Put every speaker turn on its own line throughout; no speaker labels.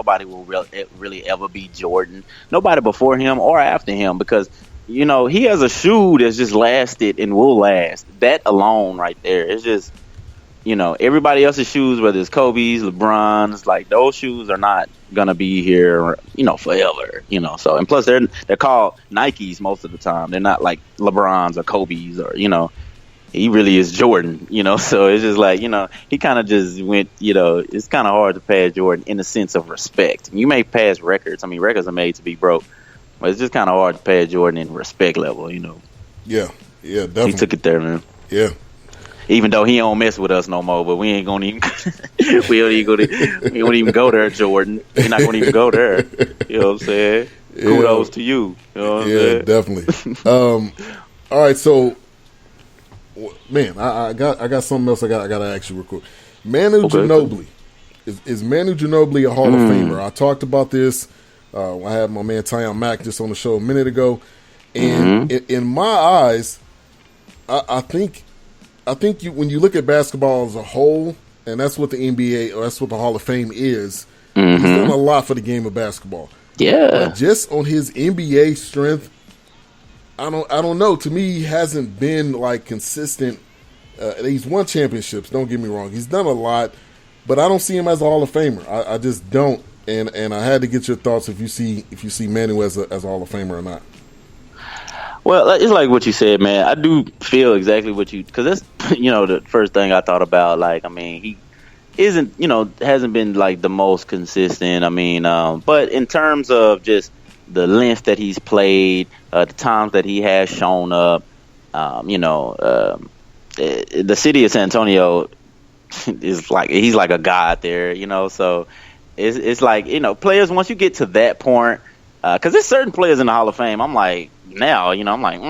nobody will really ever be Jordan. Nobody before him or after him, because he has a shoe that's just lasted and will last. That alone right there is just, everybody else's shoes, whether it's Kobe's, LeBron's, like those shoes are not gonna be here, forever. So, and plus they're called Nikes most of the time. They're not like LeBron's or Kobe's or he really is Jordan. So it's just like he kind of just went. It's kind of hard to pass Jordan in the sense of respect. You may pass records. I mean, records are made to be broke, but it's just kind of hard to pass Jordan in respect level.
Yeah, definitely.
He took it there, man.
Yeah.
Even though he don't mess with us no more, but we ain't gonna even we don't even go there, Jordan. We're not gonna even go there. You know what I'm saying? Yeah. Kudos to you. You know what I'm saying?
Definitely. All right, so man, I got something else I got to ask you real quick. Manu Ginobili. Is Manu Ginobili a Hall of Famer? I talked about this. I had my man Tyjun Mack just on the show a minute ago, and in my eyes, I think when you look at basketball as a whole, and that's what the NBA or that's what the Hall of Fame is, he's done a lot for the game of basketball.
Yeah,
but just on his NBA strength, I don't know. To me, he hasn't been like consistent. He's won championships. Don't get me wrong. He's done a lot, but I don't see him as a Hall of Famer. I just don't. And I had to get your thoughts if you see Manu as a Hall of Famer or not.
Well, it's like what you said, man. I do feel exactly what because that's the first thing I thought about. Like, I mean, he isn't hasn't been like the most consistent. I mean, but in terms of just the length that he's played, the times that he has shown up, the city of San Antonio is like he's like a god there, So it's like players once you get to that point, because there's certain players in the Hall of Fame. I'm like now, I'm like,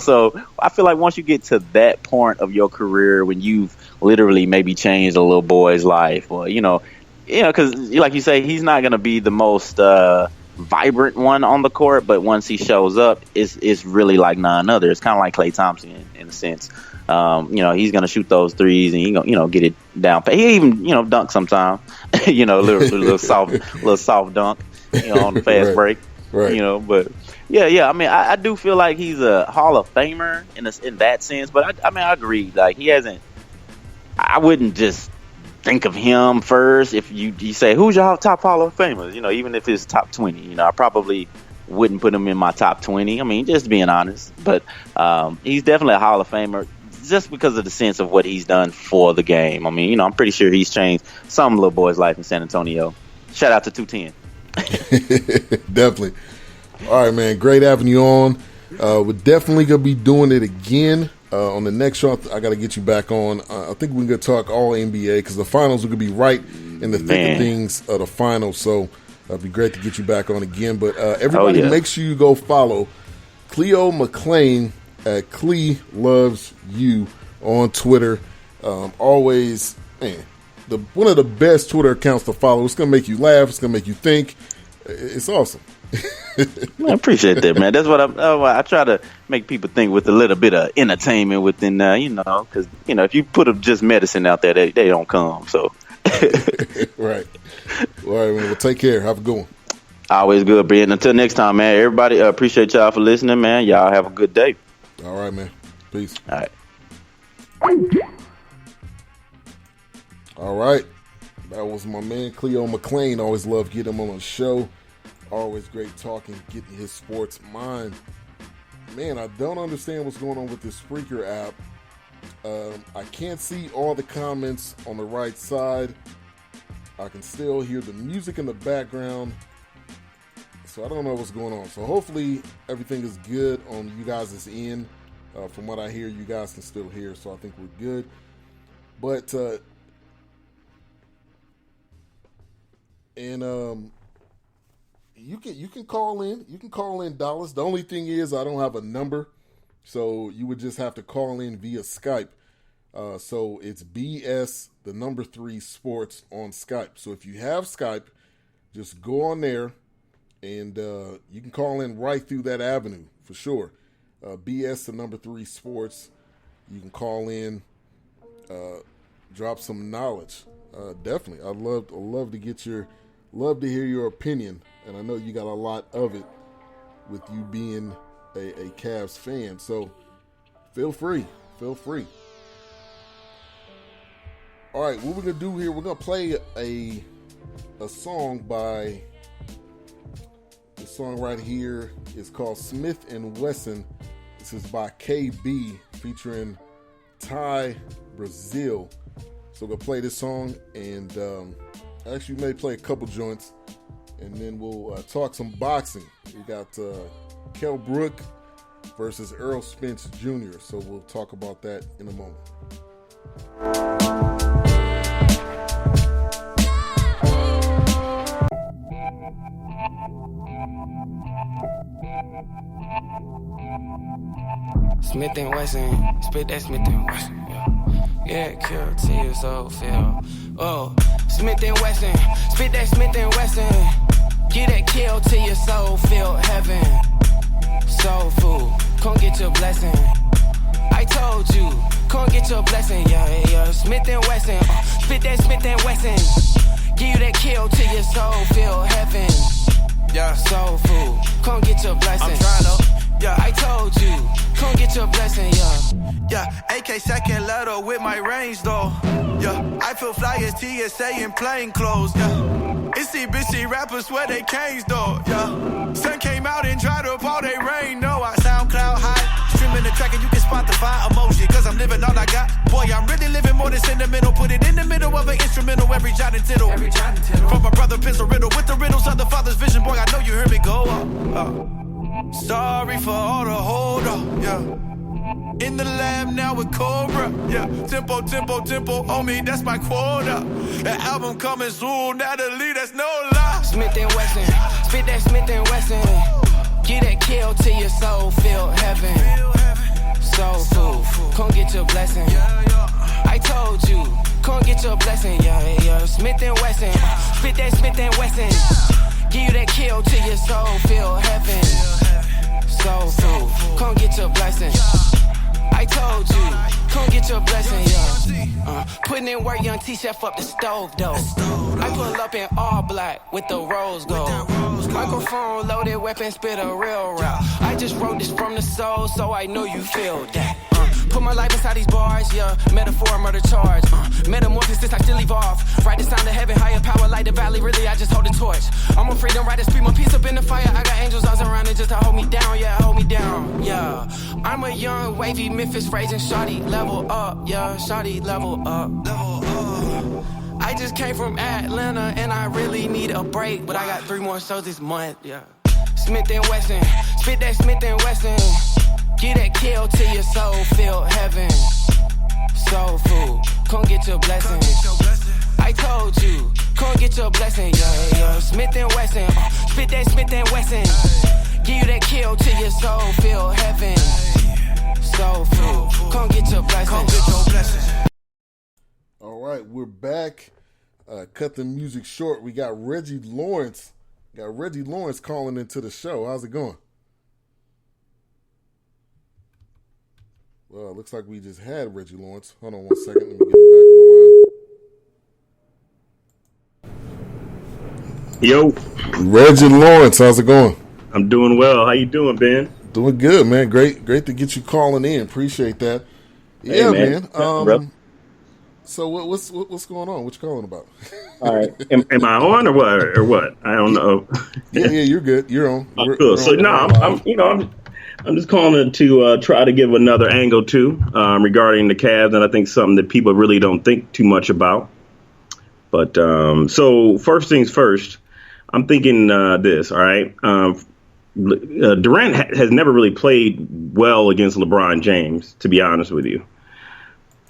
So I feel like once you get to that point of your career when you've literally maybe changed a little boy's life, or because like you say, he's not gonna be the most vibrant one on the court, but once he shows up, it's really like none other. It's kind of like Klay Thompson in a sense. He's gonna shoot those threes and he gonna get it down. He even dunk sometimes. little soft dunk. On the fast break.
Right.
But yeah. I mean, I do feel like he's a Hall of Famer in that sense. But I agree. Like he hasn't. I wouldn't just think of him first. If you say who's your top Hall of Famers, even if it's top 20, I probably wouldn't put him in my top 20. I mean, just being honest. But he's definitely a Hall of Famer just because of the sense of what he's done for the game. I mean, I'm pretty sure he's changed some little boy's life in San Antonio. Shout out to 210.
Definitely. All right, man. Great having you on. We're definitely gonna be doing it again on the next show. I got to get you back on. I think we're gonna talk all NBA because the finals are gonna be right in the thick of things of the finals. So it'd be great to get you back on again. But everybody, make sure you go follow Cleo McClain at Cleo Loves You on Twitter. Always, man. One of the best Twitter accounts to follow. It's going to make you laugh. It's going to make you think. It's awesome.
I appreciate that, man. That's what I try to make people think with a little bit of entertainment within, because, if you put just medicine out there, they don't come. So,
right. All right, man. Well, take care. Have a good one.
Always good, Brian. Until next time, man. Everybody, appreciate y'all for listening, man. Y'all have a good day.
All right, man. Peace.
All right.
All right. That was my man, Cleo McClain. Always love getting him on the show. Always great talking, getting his sports mind. Man, I don't understand what's going on with this Spreaker app. I can't see all the comments on the right side. I can still hear the music in the background. So I don't know what's going on. So hopefully everything is good on you guys' end. From what I hear, you guys can still hear. So I think we're good. But you can call in. You can call in Dallas. The only thing is I don't have a number, so you would just have to call in via Skype. So it's BS3 Sports on Skype. So if you have Skype, just go on there and you can call in right through that avenue for sure. BS3 Sports. You can call in, drop some knowledge. Definitely, I'd love to get your Love to hear your opinion, and I know you got a lot of it with you being a Cavs fan. So feel free. All right, what we're gonna do here? We're gonna play a song by. The song right here is called Smith and Wesson. This is by KB featuring Brasel. So we're gonna play this song, and actually may play a couple joints, and then we'll talk some boxing. We got Kell Brook versus Errol Spence Jr. So we'll talk about that in a moment.
Smith and Wesson, spit that Smith and Wesson, yeah, Kell to your soul, feel. Oh, Smith and Wesson, spit that Smith and Wesson. Get that Kell to your soul, feel heaven. Soul food, come get your blessing. I told you, come get your blessing, yeah. Smith and Wesson, spit that Smith and Wesson. Give you that Kell to your soul, feel heaven. Yeah, soul food, come get your blessing. I'm trying to. Yeah, I told you, come get your blessing, yeah. AK second letter with my range though. Yeah, I feel fly as TSA in plain clothes. Yeah, it's these bitchy rappers swear they canes though. Yeah, sun came out and dried up all they rain. No, I SoundCloud high, streaming the track and you can spot the fire emoji. Cause I'm living all I got. Boy, I'm really living more than sentimental. Put it in the middle of an instrumental, every jot and tittle. From my brother pencil riddle with the riddles of the father's vision. Boy, I know you heard me go up. Sorry for all the hold up, yeah. In the lab now with Cobra, yeah. Tempo, homie, that's my quota. That album coming soon, Natalie, that's no lie. Smith and Wesson, spit that Smith and Wesson. Get that Kell to your soul, feel heaven. Soul food, come get your blessing. I told you, come get your blessing, yeah. Smith and Wesson, spit that Smith and Wesson. Give you that Kell to your soul, feel heaven. Soul food, come get your blessing. I told you, come get your blessing, yeah. Putting in work, young T-Chef up the stove, though. I pull up in all black with the rose gold. Microphone loaded, weapon spit a real rap. I just wrote this from the soul, so I know you feel that. Put my life inside these bars, yeah. Metaphor, murder charge. Metamorphosis, I still evolve. Write the sound of heaven, higher power, light the valley. Really, I just hold the torch. I'm a freedom writer, speed my peace up in the fire. I got angels all around it just to hold me down, yeah, hold me down, yeah. I'm a young, wavy Memphis raging, shawty, level up, yeah, shawty, level up. I just came from Atlanta and I really need a break, but I got 3 more shows this month, yeah. Smith and Wesson, spit that Smith and Wesson. Get that Kell to your soul, feel heaven. Soul food, come get your blessing. I told you, come get your blessing, yeah. Smith and Wesson, spit that Smith and Wesson. Give you that Kell to your soul, feel heaven. Soul food, come get your blessing.
All right, we're back. Cut the music short. We got Reggie Lawrence. Calling into the show. How's it going? Well, it looks like we just had Reggie Lawrence. Hold on 1 second. Let me get him back on the line.
Yo.
Reggie Lawrence, how's it going?
I'm doing well. How you doing, Ben?
Doing good, man. Great to get you calling in. Appreciate that. Yeah, hey, man. So what's going on? What you calling about?
All right. Am I on or what? I don't know.
yeah, you're good. You're on.
Oh, cool. So I'm just calling to try to give another angle too regarding the Cavs, and I think something that people really don't think too much about. But so first things first, I'm thinking this. All right, Durant has never really played well against LeBron James, to be honest with you.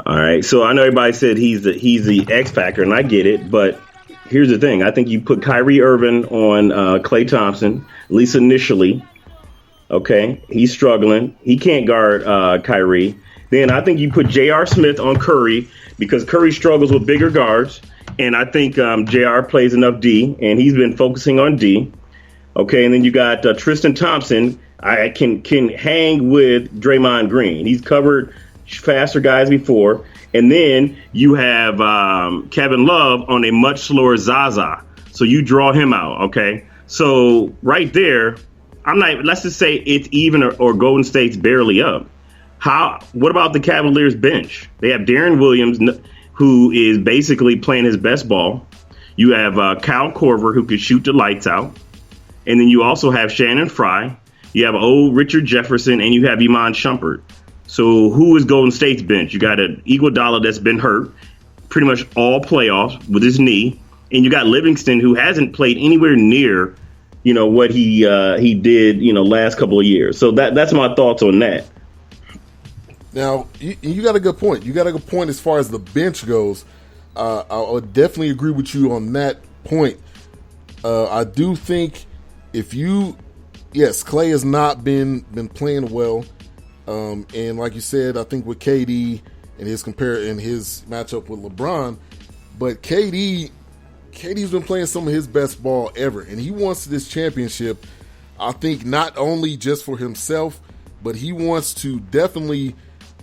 All right, so I know everybody said he's the X factor, and I get it, but here's the thing: I think you put Kyrie Irving on Klay Thompson, at least initially. Okay, he's struggling. He can't guard Kyrie. Then I think you put J.R. Smith on Curry because Curry struggles with bigger guards. And I think J.R. plays enough D, and he's been focusing on D. Okay, and then you got Tristan Thompson. I can hang with Draymond Green. He's covered faster guys before. And then you have Kevin Love on a much slower Zaza. So you draw him out, okay? So right there, let's just say it's even or Golden State's barely up. What about the Cavaliers bench? They have Darren Williams, who is basically playing his best ball. You have Kyle Korver, who could shoot the lights out. And then you also have Shannon Fry. You have old Richard Jefferson, and you have Iman Shumpert. So who is Golden State's bench? You got an Iguodala that's been hurt pretty much all playoffs with his knee. And you got Livingston, who hasn't played anywhere near, what he did, last couple of years. So that's my thoughts on that.
Now, you got a good point. You got a good point as far as the bench goes. I would definitely agree with you on that point. I do think Clay has not been playing well. And like you said, I think with KD and his matchup with LeBron, but KD's been playing some of his best ball ever, and he wants this championship. I think not only just for himself, but he wants to definitely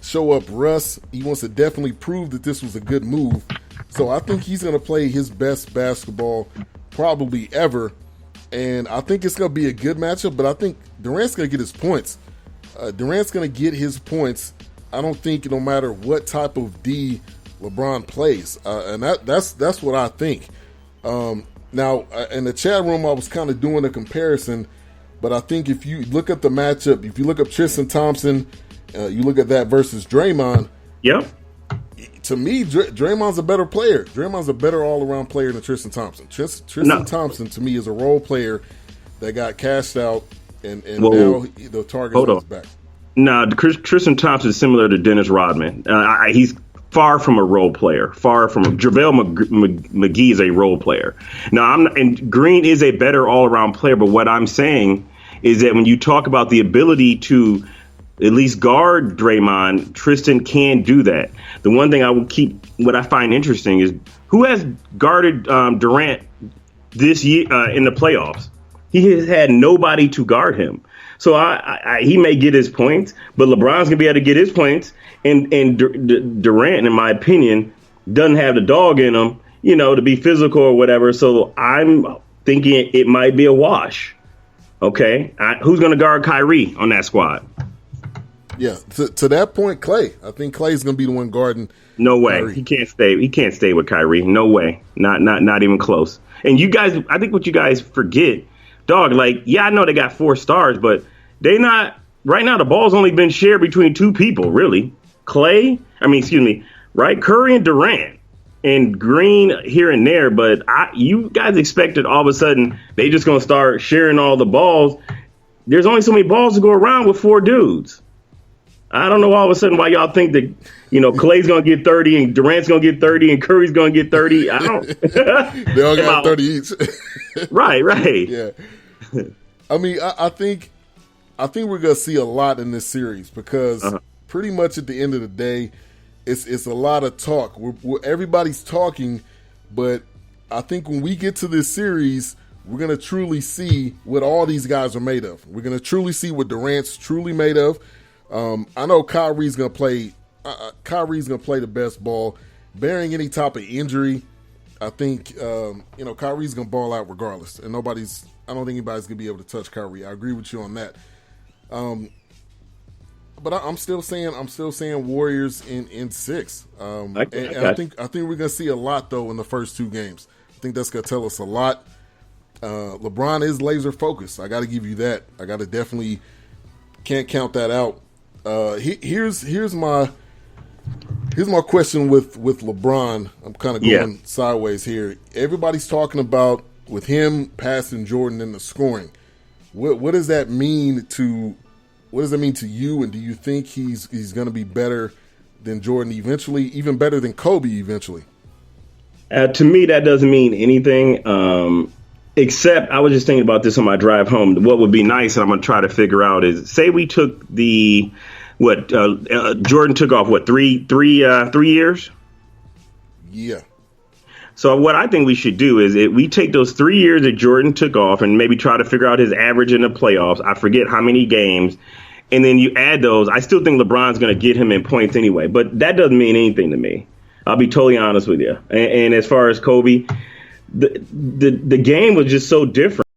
show up Russ. He wants to definitely prove that this was a good move. So I think he's going to play his best basketball probably ever, and I think it's going to be a good matchup. But I think Durant's going to get his points. Durant's going to get his points. I don't think no matter what type of D LeBron plays, and that's what I think. Now, in the chat room, I was kind of doing a comparison, but I think if you look at the matchup, if you look up Tristan Thompson, you look at that versus Draymond.
Yep.
To me, Draymond's a better player. Draymond's a better all-around player than Tristan Thompson. Tristan Thompson, to me, is a role player that got cashed out, and now the target is back.
No, Tristan Thompson is similar to Dennis Rodman. He's far from a role player. JaVale McGee is a role player. Now, and Green is a better all-around player, but what I'm saying is that when you talk about the ability to at least guard Draymond, Tristan can do that. The one thing what I find interesting is who has guarded Durant this year in the playoffs. He has had nobody to guard him. So he may get his points, but LeBron's gonna be able to get his points. And Durant, in my opinion, doesn't have the dog in him, to be physical or whatever. So I'm thinking it might be a wash. Okay, who's gonna guard Kyrie on that squad?
Yeah, to that point, Clay. I think Clay's going to be the one guarding.
No way.
Kyrie.
He can't stay. He can't stay with Kyrie. No way. Not even close. And you guys, I think what you guys forget, dog. I know they got 4 stars, but they not right now. The ball's only been shared between 2 people, really. Curry and Durant, and Green here and there. But you guys expected all of a sudden they just going to start sharing all the balls. There's only so many balls to go around with 4 dudes. I don't know all of a sudden why y'all think that, Clay's going to get 30 and Durant's going to get 30 and Curry's going to get 30. I don't.
They all got 30 each.
Right.
Yeah. I mean, I think we're going to see a lot in this series because pretty much at the end of the day, it's a lot of talk. Everybody's talking, but I think when we get to this series, we're going to truly see what all these guys are made of. We're going to truly see what Durant's truly made of. I know Kyrie's gonna play. Kyrie's gonna play the best ball, bearing any type of injury. I think Kyrie's gonna ball out regardless, and I don't think anybody's gonna be able to touch Kyrie. I agree with you on that. But I'm still saying Warriors in 6. I think we're gonna see a lot though in the first 2 games. I think that's gonna tell us a lot. LeBron is laser focused. I got to give you that. I got to definitely can't count that out. Here's my question with LeBron. I'm kind of going sideways here. Everybody's talking about with him passing Jordan in the scoring. What does that mean to you? And do you think he's going to be better than Jordan eventually, even better than Kobe eventually?
To me, that doesn't mean anything. Except I was just thinking about this on my drive home. What would be nice, and I'm going to try to figure out, is say we took Jordan took off 3 years.
Yeah.
So what I think we should do is we take those 3 years that Jordan took off and maybe try to figure out his average in the playoffs. I forget how many games. And then you add those. I still think LeBron's going to get him in points anyway, but that doesn't mean anything to me. I'll be totally honest with you. And as far as Kobe, the game was just so different.